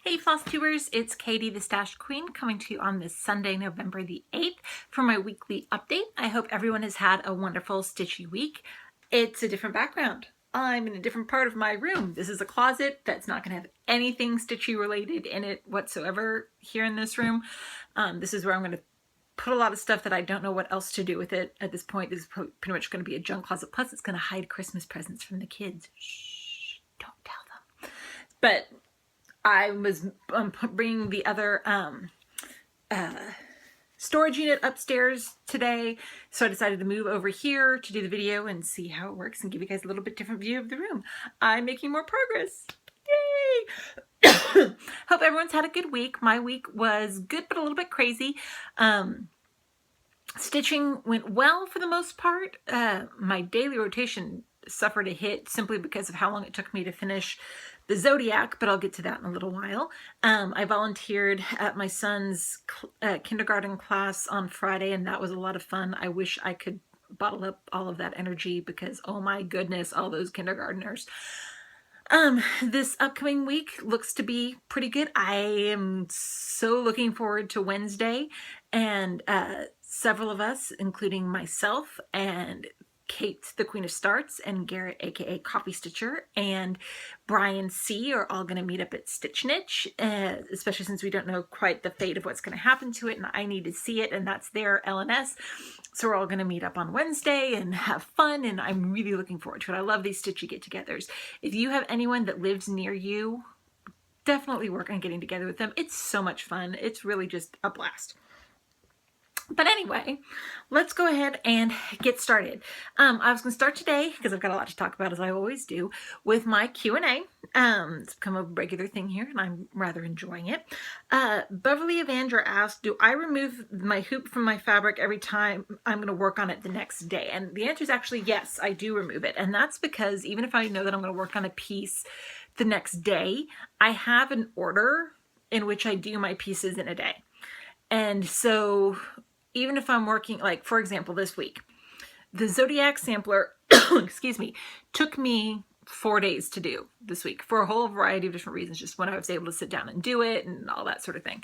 Hey Flosstubers, it's Katie the Stash Queen coming to you on this Sunday, November the 8th for my weekly update. I hope everyone has had a wonderful stitchy week. It's a different background. I'm in a different part of my room. This is a closet that's not going to have anything stitchy related in it whatsoever here in this room. This is where I'm going to put a lot of stuff that I don't know what else to do with it at this point. This is pretty much going to be a junk closet. Plus it's going to hide Christmas presents from the kids. Shh, don't tell them. But I was bringing the other storage unit upstairs today, so I decided to move over here to do the video and see how it works and give you guys a little bit different view of the room. I'm making more progress. Yay! Hope everyone's had a good week. My week was good, but a little bit crazy. Stitching went well for the most part. My daily rotation suffered a hit simply because of how long it took me to finish the Zodiac, but I'll get to that in a little while. I volunteered at my son's kindergarten class on Friday, and that was a lot of fun. I wish I could bottle up all of that energy because, oh my goodness, all those kindergartners. This upcoming week looks to be pretty good. I am so looking forward to Wednesday, and several of us, including myself and Kate, the Queen of Starts, and Garrett, aka Coffee Stitcher, and Brian C. are all going to meet up at Stitch Niche, especially since we don't know quite the fate of what's going to happen to it, and I need to see it, and that's their LNS. So we're all going to meet up on Wednesday and have fun, and I'm really looking forward to it. I love these stitchy get-togethers. If you have anyone that lives near you, definitely work on getting together with them. It's so much fun. It's really just a blast. But anyway, let's go ahead and get started. I was going to start today, because I've got a lot to talk about as I always do, with my Q&A. It's become a regular thing here, and I'm rather enjoying it. Beverly Evandra asked, do I remove my hoop from my fabric every time I'm going to work on it the next day? And the answer is actually yes, I do remove it. And that's because even if I know that I'm going to work on a piece the next day, I have an order in which I do my pieces in a day. And so even if I'm working, like for example, this week, the Zodiac sampler, excuse me, took me 4 days to do this week for a whole variety of different reasons, just when I was able to sit down and do it and all that sort of thing.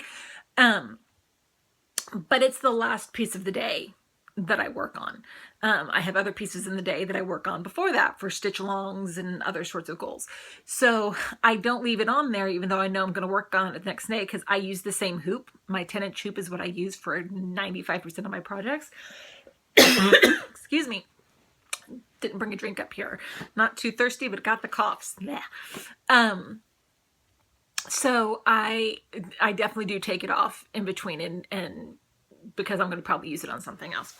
But it's the last piece of the day that I work on. I have other pieces in the day that I work on before that for stitch alongs and other sorts of goals. So I don't leave it on there even though I know I'm going to work on it the next day, because I use the same hoop. My 10-inch hoop is what I use for 95% of my projects. Excuse me. Didn't bring a drink up here. Not too thirsty, but got the coughs. Yeah. So I definitely do take it off in between and because I'm going to probably use it on something else.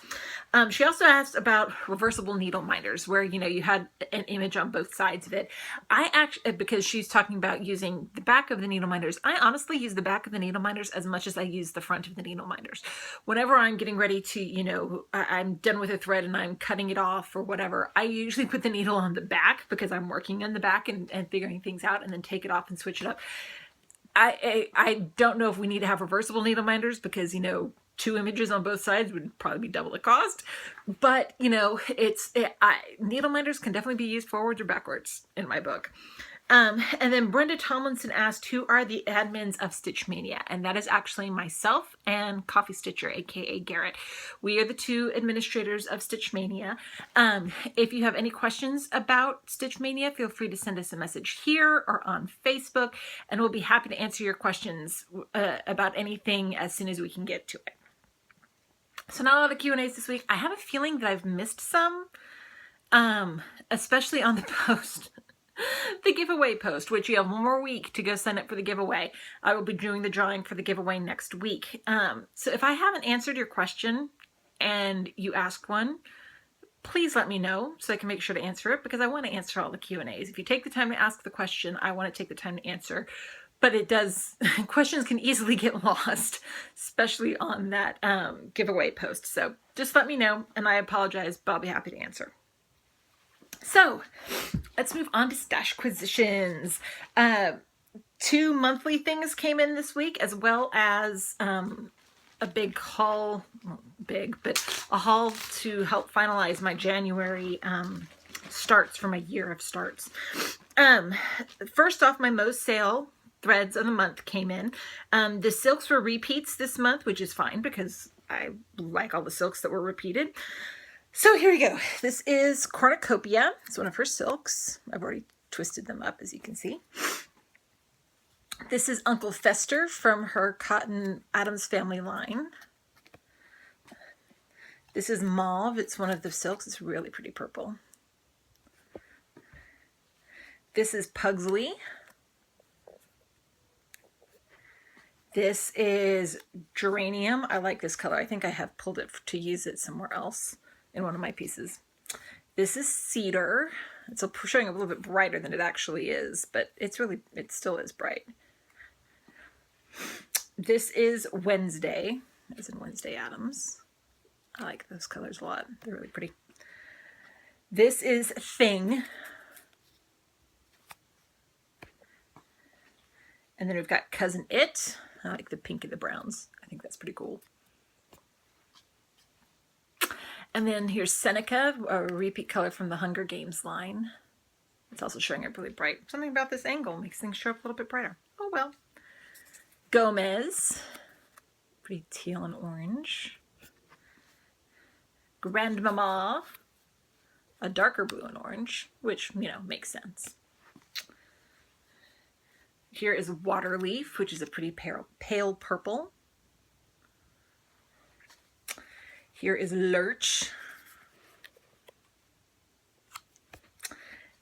She also asked about reversible needle minders, where, you know, you had an image on both sides of it. I actually, because she's talking about using the back of the needle minders, I honestly use the back of the needle minders as much as I use the front of the needle minders. Whenever I'm getting ready to, you know, I'm done with a thread and I'm cutting it off or whatever, I usually put the needle on the back because I'm working in the back and figuring things out, and then take it off and switch it up. I don't know if we need to have reversible needle minders because, you know, 2 images on both sides would probably be double the cost, but you know, needle minders can definitely be used forwards or backwards in my book. And then Brenda Tomlinson asked, who are the admins of Stitch Mania? And that is actually myself and Coffee Stitcher, aka Garrett. We are the 2 administrators of Stitch Mania. If you have any questions about Stitch Mania, feel free to send us a message here or on Facebook, and we'll be happy to answer your questions about anything as soon as we can get to it. So not a lot of Q&As this week. I have a feeling that I've missed some, especially on the post, the giveaway post, which you have 1 more week to go sign up for the giveaway. I will be doing the drawing for the giveaway next week. So if I haven't answered your question and you ask one, please let me know so I can make sure to answer it, because I want to answer all the Q&As. If you take the time to ask the question, I want to take the time to answer. But it does, questions can easily get lost, especially on that giveaway post. So just let me know, and I apologize, but I'll be happy to answer. So let's move on to Stashquisitons. 2 monthly things came in this week, as well as a big haul, well, big, but a haul to help finalize my January starts for my year of starts. First off, my Mo's sale threads of the month came in. The silks were repeats this month, which is fine because I like all the silks that were repeated. So here we go. This is Cornucopia. It's one of her silks. I've already twisted them up, as you can see. This is Uncle Fester from her Cotton Adams Family line. This is Mauve. It's one of the silks. It's really pretty purple. This is Pugsley. This is Geranium. I like this color. I think I have pulled it to use it somewhere else in one of my pieces. This is Cedar. It's showing a little bit brighter than it actually is, but it still is bright. This is Wednesday, as in Wednesday Addams. I like those colors a lot. They're really pretty. This is Thing. And then we've got Cousin It. I like the pink and the browns. I think that's pretty cool. And then here's Seneca, a repeat color from the Hunger Games line. It's also showing up really bright. Something about this angle makes things show up a little bit brighter. Oh well. Gomez, pretty teal and orange. Grandmama, a darker blue and orange, which, you know, makes sense. Here is Waterleaf, which is a pretty pale purple. Here is Lurch.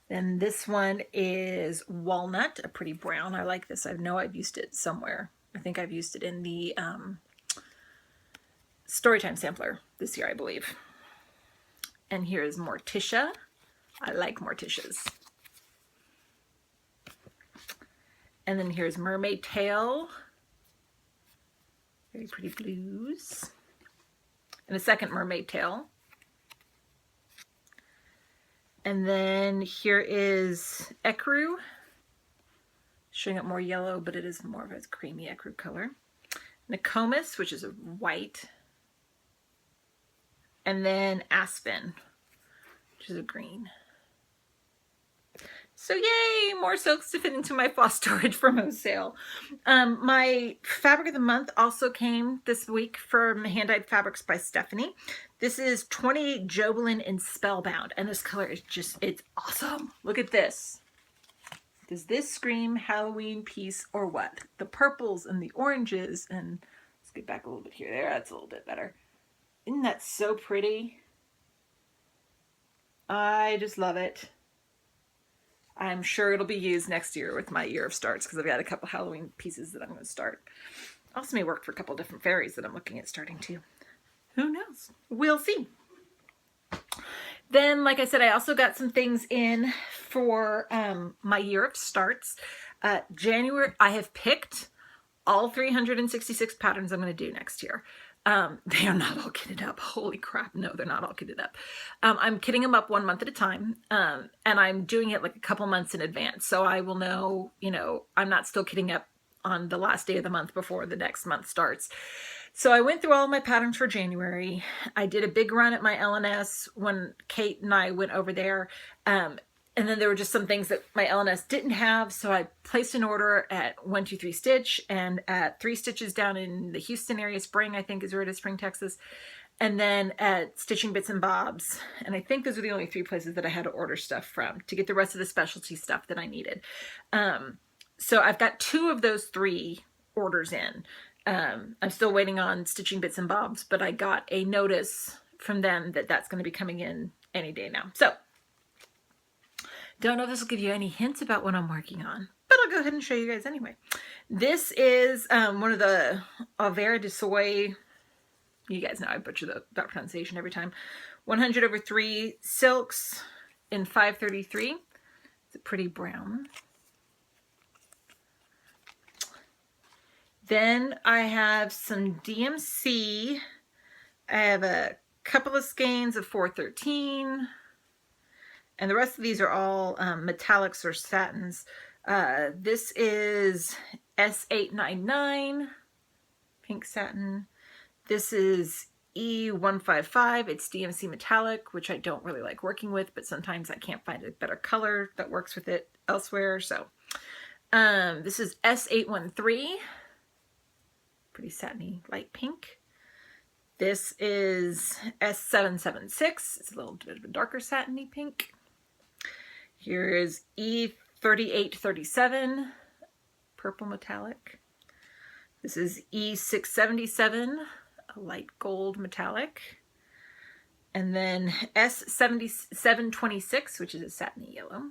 Then this one is Walnut, a pretty brown. I like this. I know I've used it somewhere. I think I've used it in the Storytime sampler this year, I believe. And here is Morticia. I like Morticias. And then here's Mermaid Tail. Very pretty blues. And a second Mermaid Tail. And then here is Ecru. Showing up more yellow, but it is more of a creamy ecru color. Nokomis, which is a white. And then Aspen, which is a green. So yay, more silks to fit into my floss storage from Mo's sale. My fabric of the month also came this week from Hand-Dyed Fabrics by Stephanie. This is 28 Jobelin in Spellbound, and this color is just, it's awesome. Look at this. Does this scream Halloween piece or what? The purples and the oranges, and let's get back a little bit here. There, that's a little bit better. Isn't that so pretty? I just love it. I'm sure it'll be used next year with my year of starts because I've got a couple Halloween pieces that I'm going to start. Also may work for a couple different fairies that I'm looking at starting too. Who knows? We'll see. Then, like I said, I also got some things in for my year of starts. January, I have picked all 366 patterns I'm going to do next year. They are not all kitted up. Holy crap. No, they're not all kitted up. I'm kitting them up 1 month at a time. And I'm doing it like a couple months in advance. So I will know, you know, I'm not still kitting up on the last day of the month before the next month starts. So I went through all of my patterns for January. I did a big run at my LNS when Kate and I went over there. And then there were just some things that my LNS didn't have. So I placed an order at 123 Stitch and at 3 Stitches down in the Houston area, Spring, I think is where it is, Spring, Texas. And then at Stitching Bits and Bobs. And I think those are the only 3 places that I had to order stuff from to get the rest of the specialty stuff that I needed. So I've got 2 of those 3 orders in. I'm still waiting on Stitching Bits and Bobs, but I got a notice from them that that's going to be coming in any day now. So don't know if this will give you any hints about what I'm working on, but I'll go ahead and show you guys anyway. This is one of the Avera de Soy. You guys know I butcher that pronunciation every time. 100/3 silks in 533. It's a pretty brown. Then I have some DMC. I have a couple of skeins of 413. And the rest of these are all metallics or satins. This is S899, pink satin. This is E155. It's DMC metallic, which I don't really like working with, but sometimes I can't find a better color that works with it elsewhere. So This is S813, pretty satiny light pink. This is S776, it's a little bit of a darker satiny pink. Here is E3837, purple metallic. This is E677, a light gold metallic. And then S7726, which is a satiny yellow.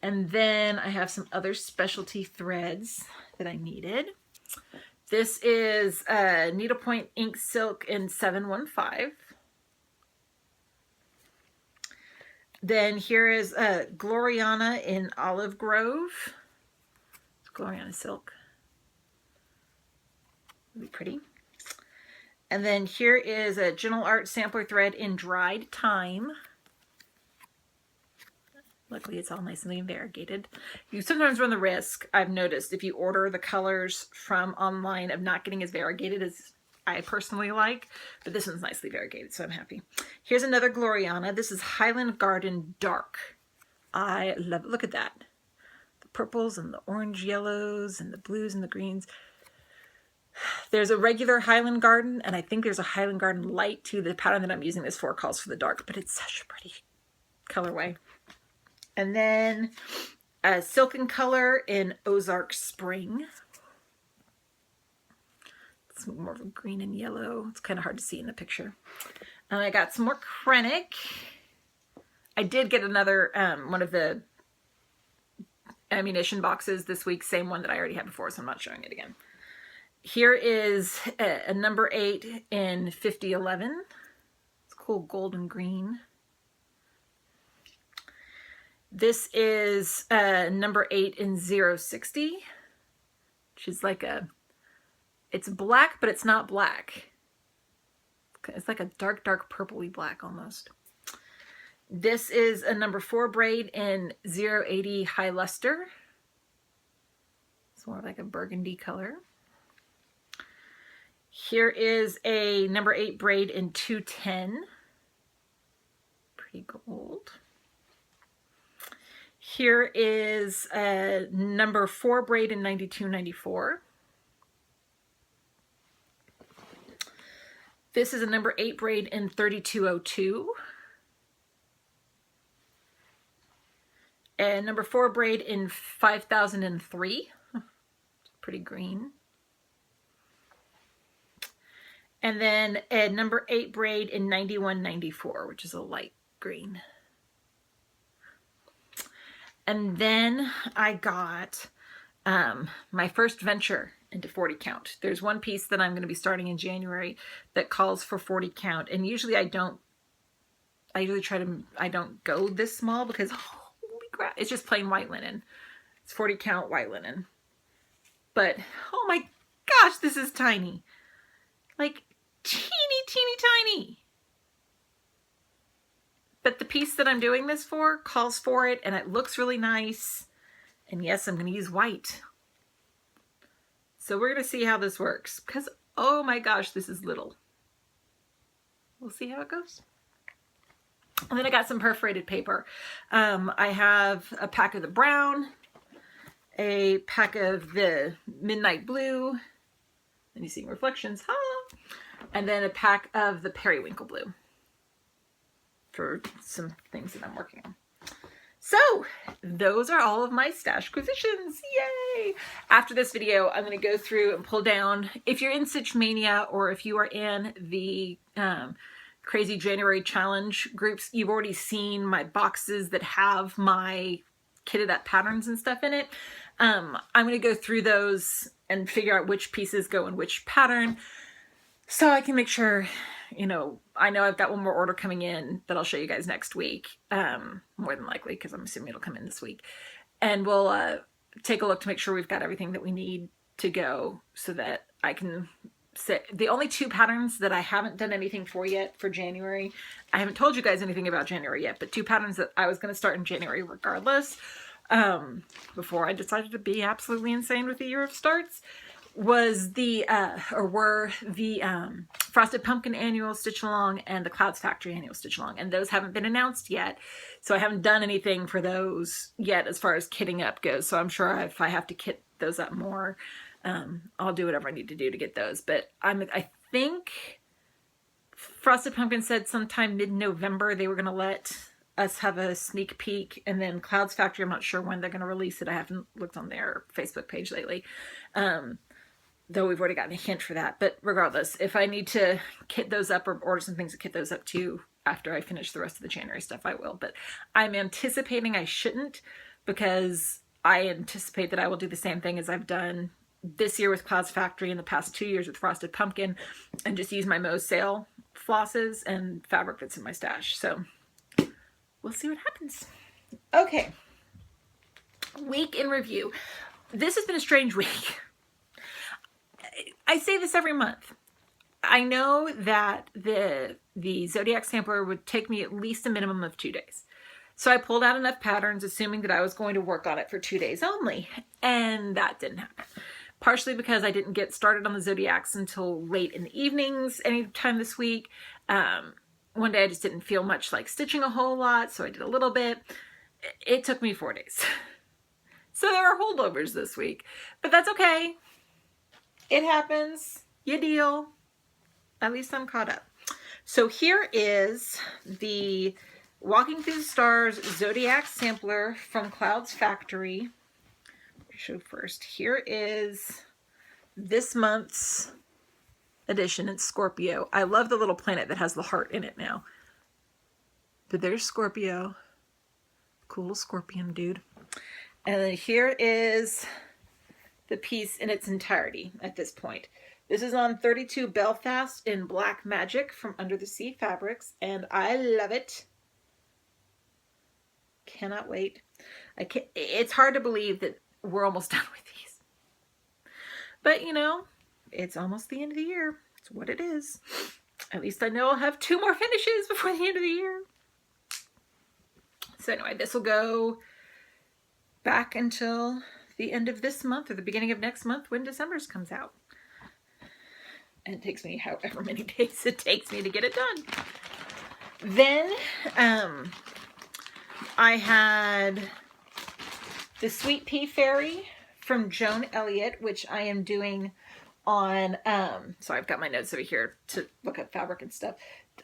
And then I have some other specialty threads that I needed. This is Needlepoint Ink Silk in 715. Then here is Gloriana in Olive Grove. It's Gloriana Silk. It'll be pretty. And then here is a Gentle Art Sampler Thread in Dried Thyme. Luckily, it's all nicely variegated. You sometimes run the risk, I've noticed, if you order the colors from online, of not getting as variegated as I personally like. But this one's nicely variegated, so I'm happy. Here's another Gloriana. This is Highland Garden Dark. I love it. Look at that. The purples and the orange yellows and the blues and the greens. There's a regular Highland Garden, and I think there's a Highland Garden Light too. The pattern that I'm using this for calls for the dark, but it's such a pretty colorway. And then a Silken Color in Ozark Spring. It's more of a green and yellow. It's kind of hard to see in the picture. And I got some more Krennic. I did get another one of the ammunition boxes this week. Same one that I already had before, so I'm not showing it again. Here is a number 8 in 5011. It's cool golden green. This is number 8 in 060, which is like a, it's black, but it's not black. It's like a dark, dark purpley black almost. This is a number 4 braid in 080 High Luster. It's more like a burgundy color. Here is a number 8 braid in 210. Pretty gold. Here is a number 4 braid in 9294. This is a number 8 braid in 3202. And number 4 braid in 5003. Pretty green. And then a number 8 braid in 9194, which is a light green. And then I got my first venture into 40 count. There's one piece that I'm going to be starting in January that calls for 40 count. And usually I don't go this small because holy crap, it's just plain white linen. It's 40 count white linen. But oh my gosh, this is tiny. Like teeny, teeny, tiny. But the piece that I'm doing this for calls for it, and it looks really nice. And yes, I'm going to use white. So we're going to see how this works. Because, oh my gosh, this is little. We'll see how it goes. And then I got some perforated paper. I have a pack of the brown, a pack of the midnight blue, and you see reflections, and then a pack of the periwinkle blue for some things that I'm working on. So those are all of my Stashquisitons. Yay! After this video, I'm going to go through and pull down, if you're in Stitch Mania or if you are in the Crazy January Challenge groups, you've already seen my boxes that have my kitted up patterns and stuff in it. I'm going to go through those and figure out which pieces go in which pattern so I can make sure, you know I've got one more order coming in that I'll show you guys next week, more than likely, because I'm assuming it'll come in this week. And we'll take a look to make sure we've got everything that we need to go so that I can set the only 2 patterns that I haven't done anything for yet for January. I haven't told you guys anything about January yet, but 2 patterns that I was going to start in January regardless, before I decided to be absolutely insane with the year of starts. was the, were the Frosted Pumpkin Annual Stitch Along and the Clouds Factory Annual Stitch Along. And those haven't been announced yet. So I haven't done anything for those yet as far as kitting up goes. So I'm sure if I have to kit those up more, I'll do whatever I need to do to get those. But I think Frosted Pumpkin said sometime mid-November they were going to let us have a sneak peek, and then Clouds Factory, I'm not sure when they're going to release it. I haven't looked on their Facebook page lately, though we've already gotten a hint for that. But regardless, if I need to kit those up or order some things to kit those up too after I finish the rest of the January stuff, I will. But I'm anticipating I shouldn't, because I anticipate that I will do the same thing as I've done this year with Clouds Factory and the past 2 years with Frosted Pumpkin, and just use my Mo's sale flosses and fabric that's in my stash. So we'll see what happens. Okay. Week in review. This has been a strange week. I say this every month. I know that the Zodiac sampler would take me at least a minimum of 2 days. So I pulled out enough patterns, assuming that I was going to work on it for 2 days only. And that didn't happen. Partially because I didn't get started on the Zodiacs until late in the evenings anytime this week. One day I just didn't feel much like stitching a whole lot, so I did a little bit. It took me 4 days. So there are holdovers this week, but that's okay. It happens. You deal. At least I'm caught up. So here is the Walking Through the Stars Zodiac sampler from Clouds Factory. Show first. Here is this month's edition. It's Scorpio. I love the little planet that has the heart in it now. But there's Scorpio. Cool scorpion dude. And then here is the piece in its entirety at this point. This is on 32 Belfast in Black Magic from Under the Sea Fabrics, and I love it. Cannot wait. It's hard to believe that we're almost done with these. But, you know, it's almost the end of the year. It's what it is. At least I know I'll have 2 more finishes before the end of the year. So anyway, this will go back until the end of this month or the beginning of next month when December's comes out. And it takes me however many days it takes me to get it done. Then I had the Sweet Pea Fairy from Joan Elliott, which I am doing on, so I've got my notes over here to look up fabric and stuff,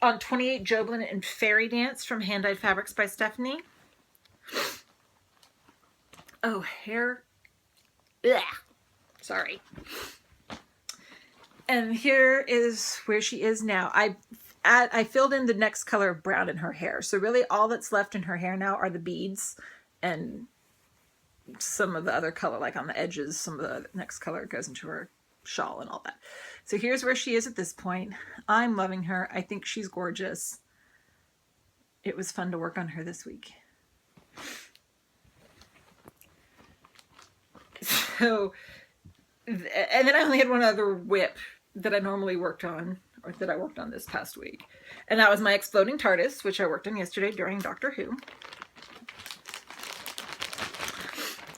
on 28 Joblin and Fairy Dance from Hand Dyed Fabrics by Stephanie. Oh, hair. Blech. Sorry. And here is where she is now. I filled in the next color of brown in her hair. So really all that's left in her hair now are the beads and some of the other color, like on the edges, some of the next color goes into her shawl and all that. So here's where she is at this point. I'm loving her. I think she's gorgeous. It was fun to work on her this week. So, and then I only had one other whip that I normally worked on, or that I worked on this past week. And that was my Exploding TARDIS, which I worked on yesterday during Doctor Who.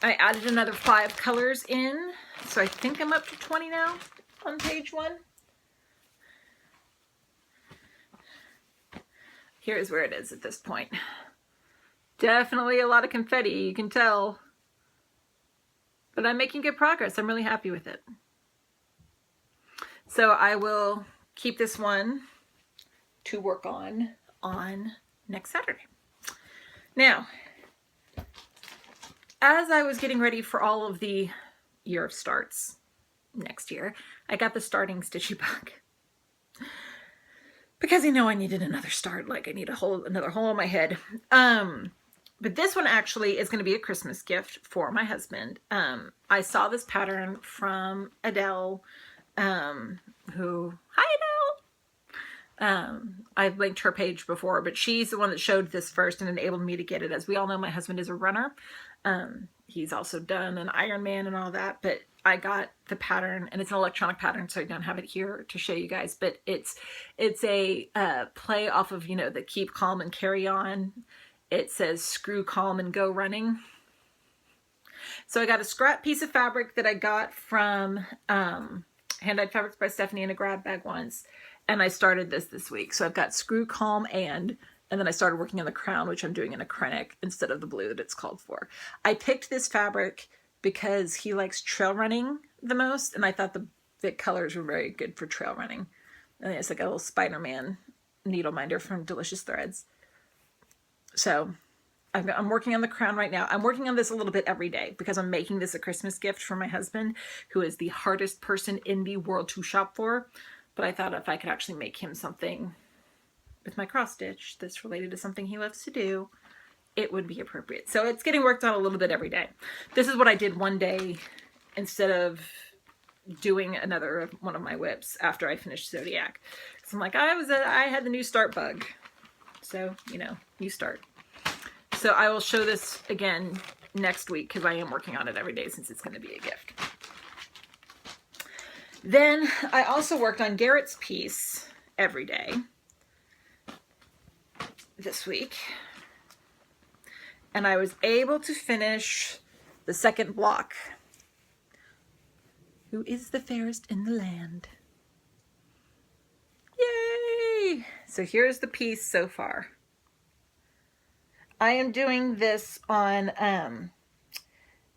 I added another 5 colors in, so I think I'm up to 20 now on page 1. Here's where it is at this point. Definitely a lot of confetti, you can tell. But I'm making good progress. I'm really happy with it. So I will keep this one to work on next Saturday. Now, as I was getting ready for all of the year of starts next year, I got the starting stitchy book. Because I know I needed another start, like I need another hole in my head. But this one actually is going to be a Christmas gift for my husband. I saw this pattern from Adele, who, hi Adele! I've linked her page before, but she's the one that showed this first and enabled me to get it. As we all know, my husband is a runner. He's also done an Ironman and all that, but I got the pattern, and it's an electronic pattern, so I don't have it here to show you guys, but it's a play off of, you know, the Keep Calm and Carry On. It says screw calm and go running. So I got a scrap piece of fabric that I got from Hand-Dyed Fabrics by Stephanie in a grab bag once, and I started this week. So I've got Screw, Calm, and then I started working on the crown, which I'm doing in acrylic instead of the blue that it's called for. I picked this fabric because he likes trail running the most, and I thought the colors were very good for trail running. And it's like a little Spider-Man needle minder from Delicious Threads. So I'm working on the crown right now. I'm working on this a little bit every day because I'm making this a Christmas gift for my husband, who is the hardest person in the world to shop for. But I thought if I could actually make him something with my cross stitch that's related to something he loves to do, it would be appropriate. So it's getting worked on a little bit every day. This is what I did one day instead of doing another one of my whips after I finished Zodiac. So I'm like, I had the new start bug. So, you know, new start. So I will show this again next week because I am working on it every day since it's going to be a gift. Then I also worked on Garrett's piece every day this week. And I was able to finish the second block. Who is the fairest in the land? Yay! So here's the piece so far. I am doing this on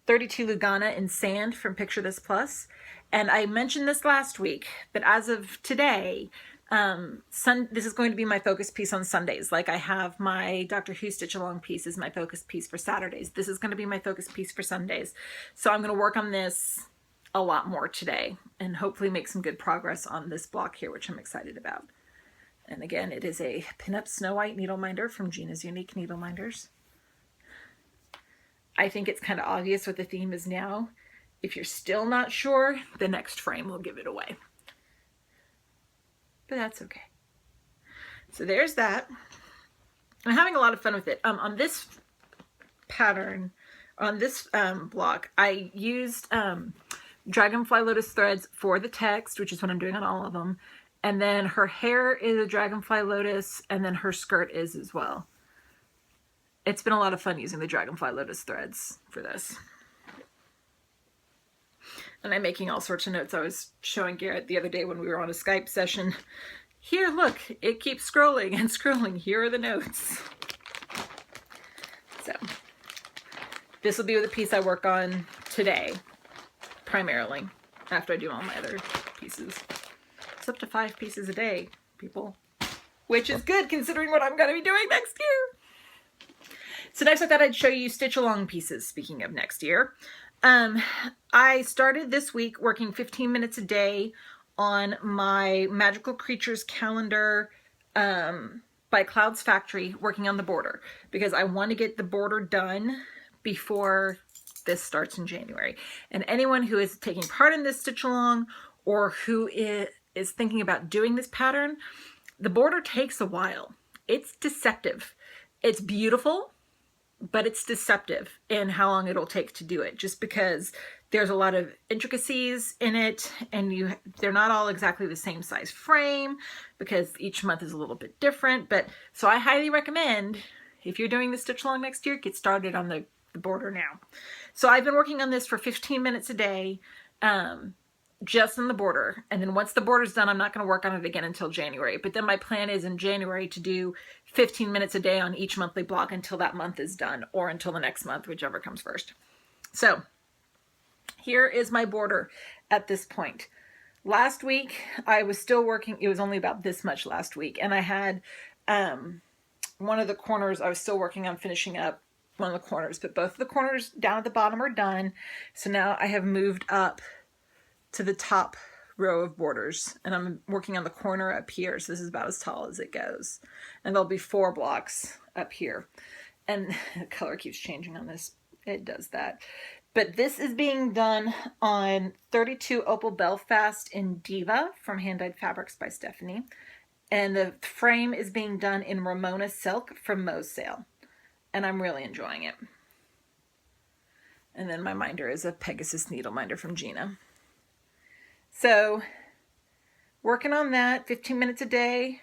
32 Lugana in sand from Picture This Plus. And I mentioned this last week, but as of today, this is going to be my focus piece on Sundays. Like I have my Dr. Who Stitch Along piece is my focus piece for Saturdays. This is going to be my focus piece for Sundays. So I'm going to work on this a lot more today and hopefully make some good progress on this block here, which I'm excited about. And again, it is a Pinup Snow White needle minder from Gina's Unique Needle Minders. I think it's kind of obvious what the theme is now. If you're still not sure, the next frame will give it away. But that's okay. So there's that. I'm having a lot of fun with it. On this pattern, on this block, I used Dragonfly Lotus threads for the text, which is what I'm doing on all of them. And then her hair is a Dragonfly Lotus, and then her skirt is as well. It's been a lot of fun using the Dragonfly Lotus threads for this. And I'm making all sorts of notes. I was showing Garrett the other day when we were on a Skype session. Here, look, it keeps scrolling and scrolling. Here are the notes. So this will be the piece I work on today, primarily, after I do all my other pieces. It's up to 5 pieces a day, people, which is good considering what I'm going to be doing next year. So next I thought I'd show you stitch along pieces, speaking of next year. I started this week working 15 minutes a day on my Magical Creatures calendar by Clouds Factory, working on the border because I want to get the border done before this starts in January. And anyone who is taking part in this stitch along or who is thinking about doing this pattern, the border takes a while. It's deceptive. It's beautiful, but it's deceptive in how long it'll take to do it, just because there's a lot of intricacies in it, and they're not all exactly the same size frame because each month is a little bit different. But so I highly recommend, if you're doing the stitch along next year, get started on the border now. So I've been working on this for 15 minutes a day, just in the border. And then once the border's done, I'm not going to work on it again until January. But then my plan is in January to do 15 minutes a day on each monthly block until that month is done, or until the next month, whichever comes first. So here is my border at this point. Last week, I was still working. It was only about this much last week. And I had one of the corners, I was still working on finishing up one of the corners, but both of the corners down at the bottom are done. So now I have moved up to the top row of borders, and I'm working on the corner up here. So this is about as tall as it goes. And there'll be 4 blocks up here. And the color keeps changing on this. It does that. But this is being done on 32 Opal Belfast in Diva from Hand-Dyed Fabrics by Stephanie. And the frame is being done in Ramona Silk from Mo's Sale. And I'm really enjoying it. And then my minder is a Pegasus needle minder from Gina. So working on that 15 minutes a day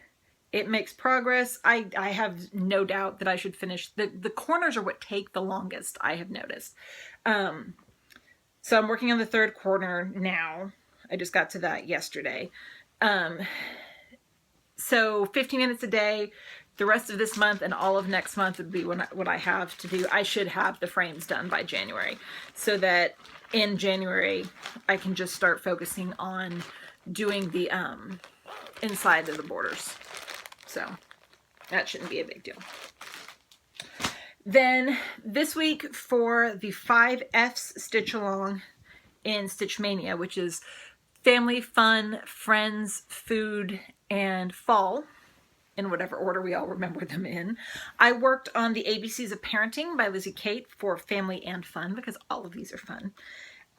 It makes progress. I have no doubt that I should finish. The corners are what take the longest, I have noticed. So I'm working on the third corner now. I just got to that yesterday. So 15 minutes a day, the rest of this month and all of next month would be what I have to do. I should have the frames done by January, so that in January I can just start focusing on doing the inside of the borders. So that shouldn't be a big deal. Then this week for the 5Fs stitch along in Stitch Mania, which is family, fun, friends, food, and fall, in whatever order we all remember them in. I worked on the ABCs of Parenting by Lizzie Kate for family and fun, because all of these are fun.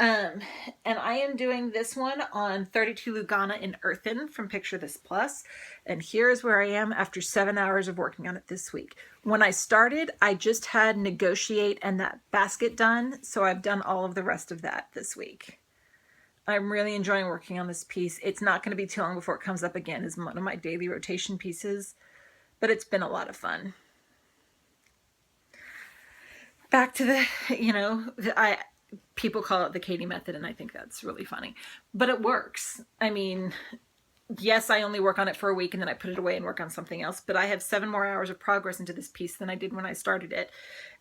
And I am doing this one on 32 Lugana in Earthen from Picture This Plus. And here's where I am after 7 hours of working on it this week. When I started, I just had Negotiate and that basket done, so I've done all of the rest of that this week. I'm really enjoying working on this piece. It's not going to be too long before it comes up again as one of my daily rotation pieces, but it's been a lot of fun. Back to the, people call it the Katie method, and I think that's really funny, but it works. I mean, yes, I only work on it for a week and then I put it away and work on something else, but I have 7 more hours of progress into this piece than I did when I started it,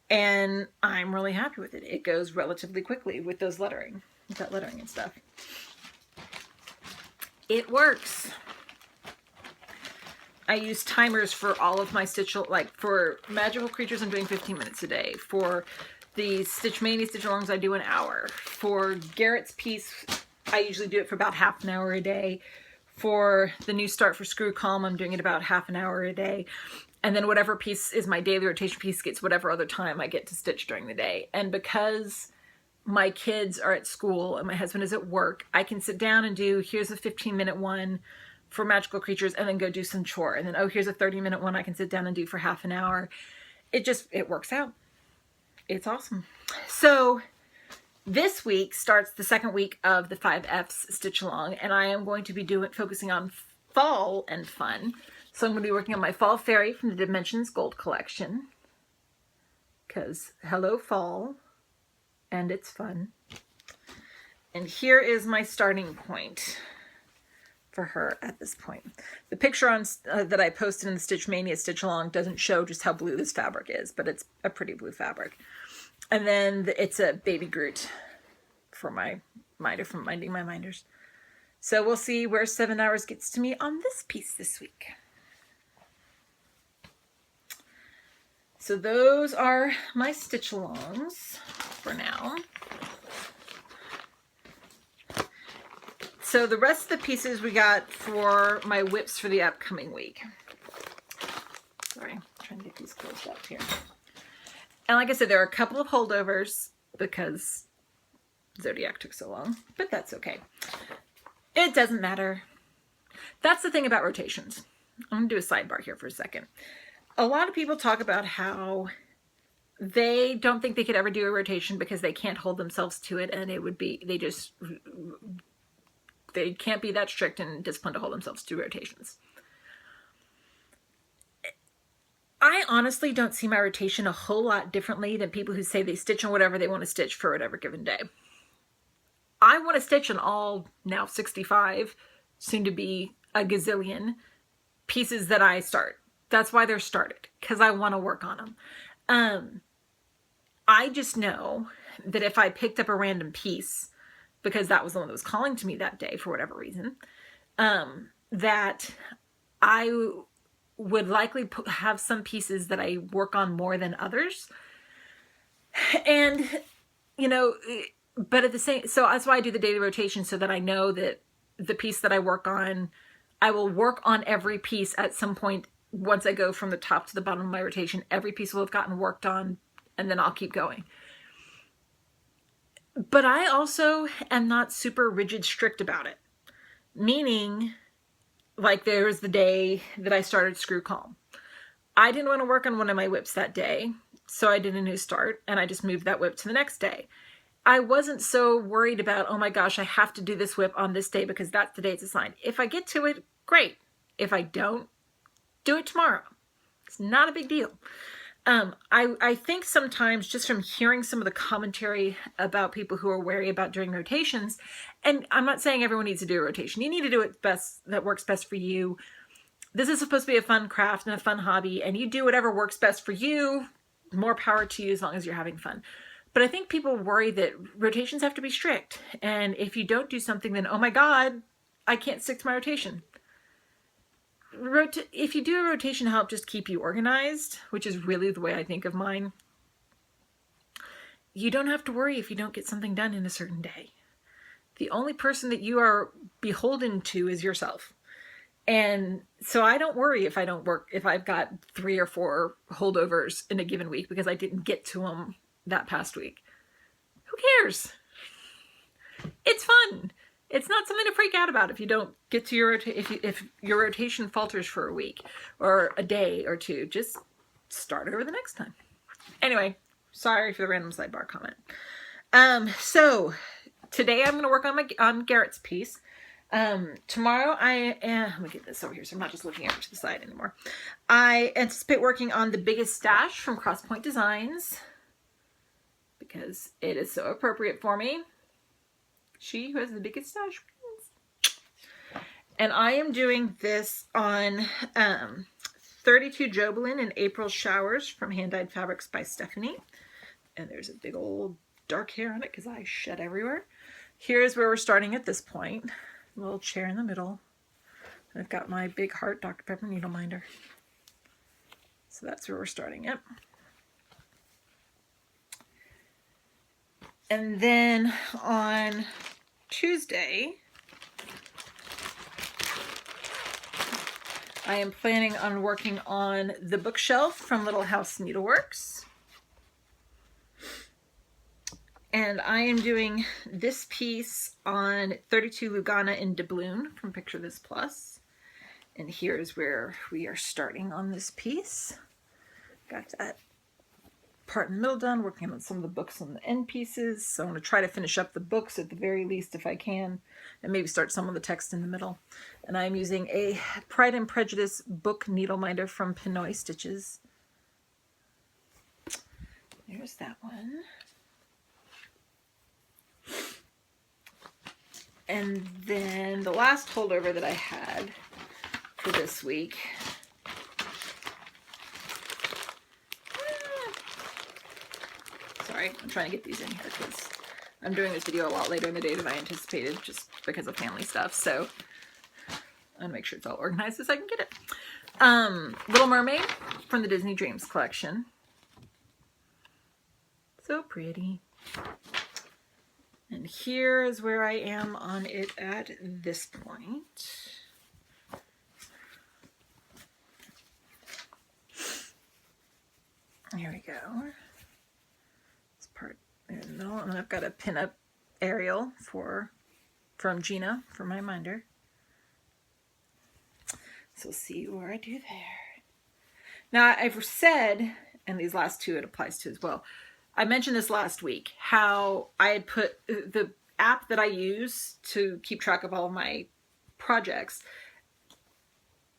and I'm really happy with it. It goes relatively quickly with those lettering, with that lettering and stuff. It works. I use timers for all of my stitch, like for Magical Creatures, I'm doing 15 minutes a day. For the Stitch Mania stitch alongs, I do an hour. For Garrett's piece, I usually do it for about half an hour a day. For the New Start for Screw Calm, I'm doing it about half an hour a day. And then whatever piece is my daily rotation piece gets whatever other time I get to stitch during the day. And because my kids are at school and my husband is at work, I can sit down and do, here's a 15-minute one for Magical Creatures, and then go do some chore. And then, oh, here's a 30-minute one I can sit down and do for half an hour. It works out. It's awesome. So this week starts the second week of the 5Fs stitch along, and I am going to be focusing on fall and fun. So I'm going to be working on my Fall Fairy from the Dimensions Gold Collection, because hello fall, and it's fun. And here is my starting point for her at this point. The picture on that I posted in the Stitch Mania stitch along doesn't show just how blue this fabric is, but it's a pretty blue fabric. And then it's a Baby Groot for my minder, from Minding My Minders. So we'll see where 7 hours gets to me on this piece this week. So those are my stitch alongs for now. So the rest of the pieces we got for my whips for the upcoming week. Sorry, I'm trying to get these closed up here. And like I said, there are a couple of holdovers because Zodiac took so long, but that's okay. It doesn't matter. That's the thing about rotations. I'm going to do a sidebar here for a second. A lot of people talk about how they don't think they could ever do a rotation because they can't hold themselves to it, and it would be, they can't be that strict and disciplined to hold themselves to rotations. I honestly don't see my rotation a whole lot differently than people who say they stitch on whatever they want to stitch for whatever given day. I want to stitch on all now 65, soon to be a gazillion pieces that I start. That's why they're started, because I want to work on them. I just know that if I picked up a random piece, because that was the one that was calling to me that day for whatever reason, that I would likely have some pieces that I work on more than others. And, but at the same, so that's why I do the daily rotation, so that I know that the piece that I work on, I will work on every piece at some point. Once I go from the top to the bottom of my rotation, every piece will have gotten worked on, and then I'll keep going. But I also am not super rigid strict about it. Meaning, like there was the day that I started Screw Calm. I didn't want to work on one of my whips that day, so I did a new start, and I just moved that whip to the next day. I wasn't so worried about, oh my gosh, I have to do this whip on this day because that's the day it's assigned. If I get to it, great. If I don't, do it tomorrow. It's not a big deal. I think sometimes just from hearing some of the commentary about people who are wary about doing rotations, and I'm not saying everyone needs to do a rotation. You need to do it best that works best for you. This is supposed to be a fun craft and a fun hobby, and you do whatever works best for you. More power to you as long as you're having fun. But I think people worry that rotations have to be strict. And if you don't do something, then, oh my God, I can't stick to my rotation. If you do a rotation to help just keep you organized, which is really the way I think of mine, you don't have to worry if you don't get something done in a certain day. The only person that you are beholden to is yourself. And so I don't worry if I don't work, if I've got 3 or 4 holdovers in a given week because I didn't get to them that past week. Who cares? It's fun. It's not something to freak out about if you don't get to your if your rotation falters for a week or a day or two. Just start over the next time. Anyway, sorry for the random sidebar comment. So today I'm going to work on Garrett's piece. Tomorrow let me get this over here so I'm not just looking over to the side anymore. I anticipate working on the biggest stash from Crosspoint Designs because it is so appropriate for me. She who has the biggest stash wins. And I am doing this on 32 Jobelin in April Showers from Hand Dyed Fabrics by Stephanie. And there's a big old dark hair on it because I shed everywhere. Here's where we're starting at this point. A little chair in the middle. I've got my big heart Dr. Pepper needle minder. So that's where we're starting it. And then on Tuesday, I am planning on working on the bookshelf from Little House Needleworks. And I am doing this piece on 32 Lugana in doubloon from Picture This Plus. And here's where we are starting on this piece. Got that part in the middle done, working on some of the books on the end pieces. So I'm going to try to finish up the books at the very least if I can, and maybe start some of the text in the middle. And I'm using a Pride and Prejudice book needle minder from Pinoy Stitches. There's that one. And then the last holdover that I had for this week. Sorry, I'm trying to get these in here because I'm doing this video a lot later in the day than I anticipated just because of family stuff. So I'm gonna make sure it's all organized as I can get it. Little Mermaid from the Disney Dreams collection. So pretty. And here is where I am on it at this point. Here we go. This part in the middle, and I've got a pin-up Ariel from Gina for my minder. So we'll see where I do there. Now I've said, and these last two it applies to as well, I mentioned this last week, how I had put the app that I use to keep track of all of my projects.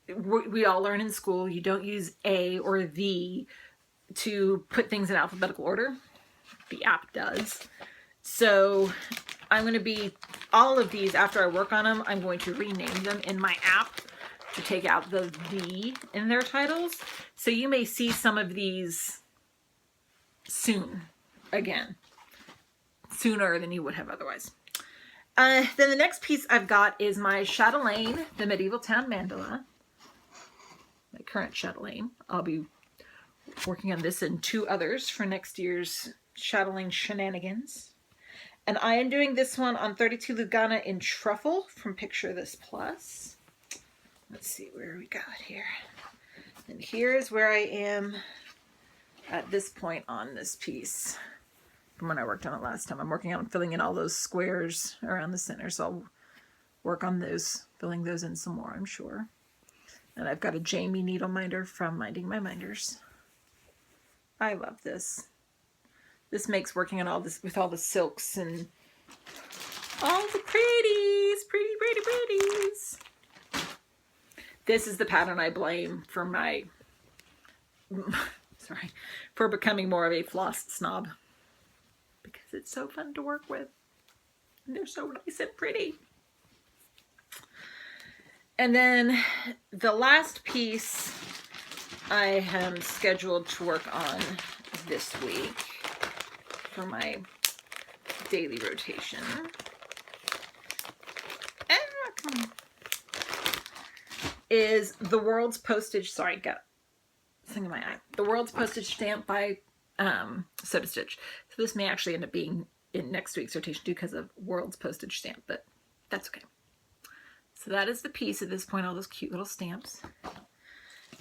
We all learn in school, you don't use A or the to put things in alphabetical order. The app does. So I'm going to be, all of these, after I work on them, I'm going to rename them in my app to take out the V in their titles. So you may see some of these soon again, sooner than you would have otherwise. Then the next piece I've got is my chatelaine, the Medieval Town Mandala, my current chatelaine. I'll be working on this and 2 others for next year's chatelaine shenanigans. And I am doing this one on 32 Lugana in Truffle from Picture This Plus. Let's see where we got here. And here's where I am at this point on this piece from when I worked on it last time. I'm working on filling in all those squares around the center, so I'll work on those, filling those in some more, I'm sure. And I've got a Jamie needle minder from Minding My Minders. I love this. This makes working on all this with all the silks and all the pretties, pretties. This is the pattern I blame for my, sorry, for becoming more of a floss snob. Because it's so fun to work with. And they're so nice and pretty. And then the last piece I am scheduled to work on this week for my daily rotation. Is the World's Postage, sorry, got something in my eye. The World's Postage Stamp by Soda Stitch. So this may actually end up being in next week's rotation too because of World's Postage Stamp, but that's okay. So that is the piece at this point, all those cute little stamps.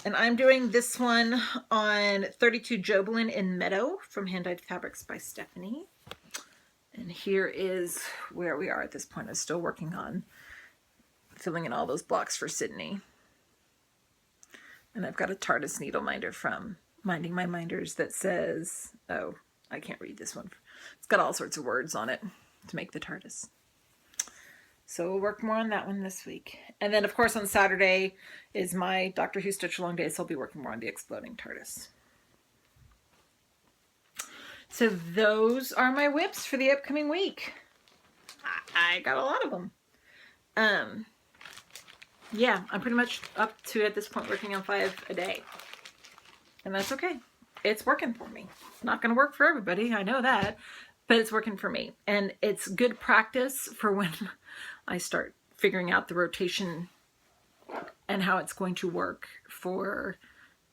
And I'm doing this one on 32 Jobelin in Meadow from Hand Dyed Fabrics by Stephanie. And here is where we are at this point. I'm still working on filling in all those blocks for Sydney. And I've got a TARDIS needle minder from Minding My Minders that says, oh, I can't read this one. It's got all sorts of words on it to make the TARDIS. So we'll work more on that one this week. And then, of course, on Saturday is my Doctor Who Stitch Along Day, so I'll be working more on the Exploding TARDIS. So those are my whips for the upcoming week. I got a lot of them. Yeah, I'm pretty much up to, at this point, working on 5 a day. And that's okay. It's working for me. Not going to work for everybody, I know that. But it's working for me. And it's good practice for when I start figuring out the rotation and how it's going to work for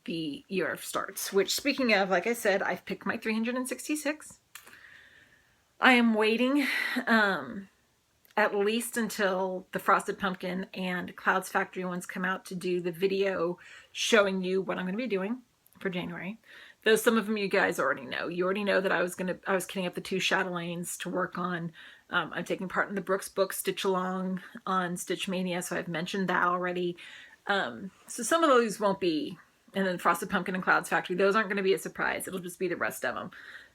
the year of starts. Which, speaking of, like I said, I've picked my 366. I am waiting at least until the Frosted Pumpkin and Clouds Factory ones come out to do the video showing you what I'm going to be doing for January. Though some of them you guys already know. You already know that I was kitting up the 2 Chatelaines to work on. I'm taking part in the Brooks book Stitch Along on Stitch Mania, so I've mentioned that already. So some of those won't be, and then Frosted Pumpkin and Clouds Factory, those aren't going to be a surprise. It'll just be the rest of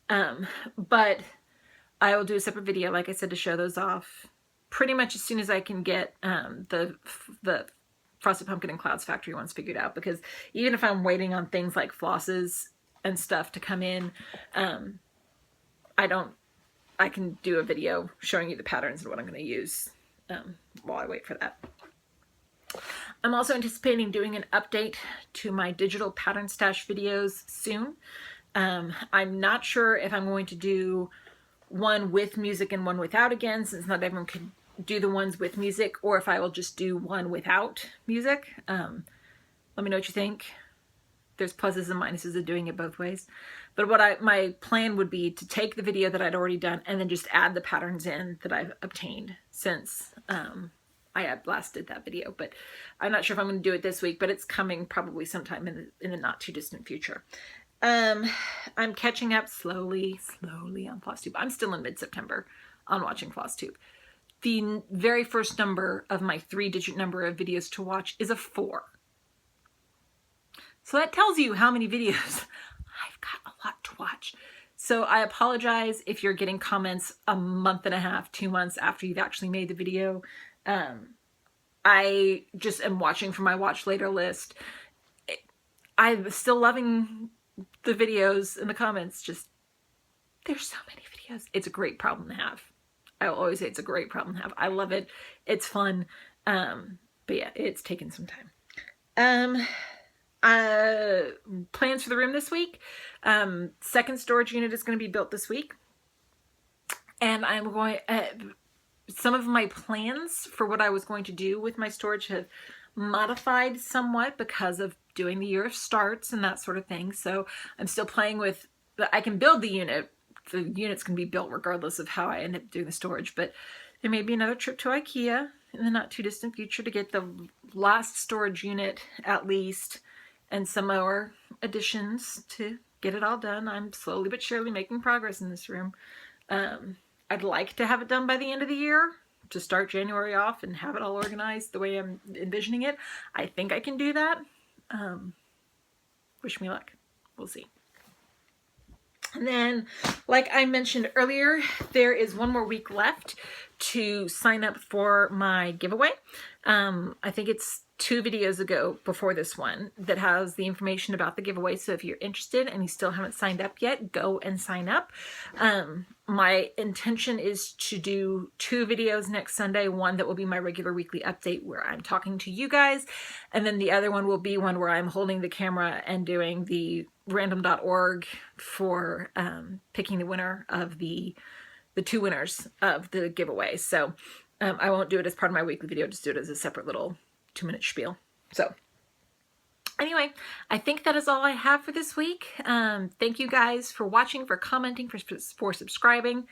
them. But I will do a separate video, like I said, to show those off pretty much as soon as I can get the Frosted Pumpkin and Clouds Factory ones figured out. Because even if I'm waiting on things like flosses and stuff to come in, I can do a video showing you the patterns and what I'm going to use while I wait for that. I'm also anticipating doing an update to my digital pattern stash videos soon. I'm not sure if I'm going to do one with music and one without again, since not everyone can do the ones with music, or if I will just do one without music. Let me know what you think. There's pluses and minuses of doing it both ways. But my plan would be to take the video that I'd already done and then just add the patterns in that I've obtained since I had last did that video. But I'm not sure if I'm going to do it this week, but it's coming probably sometime in the not too distant future. I'm catching up slowly on Flosstube. I'm still in mid-September on watching Flosstube. The very first number of my 3-digit number of videos to watch is a 4. So that tells you how many videos I've got a lot to watch. So I apologize if you're getting comments a month and a half, 2 months after you've actually made the video. I just am watching from my watch later list. I'm still loving the videos in the comments. Just, there's so many videos. It's a great problem to have. I will always say it's a great problem to have. I love it. It's fun. But yeah, it's taken some time. Plans for the room this week. Second storage unit is going to be built this week. And I'm going, some of my plans for what I was going to do with my storage have modified somewhat because of doing the year of starts and that sort of thing. So I'm still playing with, I can build the unit. The units can be built regardless of how I end up doing the storage, but there may be another trip to IKEA in the not too distant future to get the last storage unit at least, and some more additions to get it all done. I'm slowly but surely making progress in this room. I'd like to have it done by the end of the year to start January off and have it all organized the way I'm envisioning it. I think I can do that. Wish me luck. We'll see. And then, like I mentioned earlier, there is 1 more week left to sign up for my giveaway. I think it's 2 videos ago before this one that has the information about the giveaway. So if you're interested and you still haven't signed up yet, go and sign up. My intention is to do 2 videos next Sunday. One that will be my regular weekly update where I'm talking to you guys. And then the other one will be one where I'm holding the camera and doing the random.org for picking the winner of the 2 winners of the giveaway. So I won't do it as part of my weekly video, just do it as a separate little 2-minute spiel. So anyway, I think that is all I have for this week. Thank you guys for watching, for commenting, for subscribing.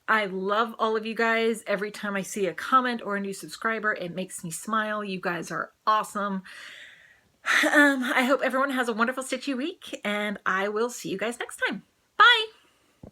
I love all of you guys. Every time I see a comment or a new subscriber, it makes me smile. You guys are awesome. I hope everyone has a wonderful stitchy week, and I will see you guys next time. Bye!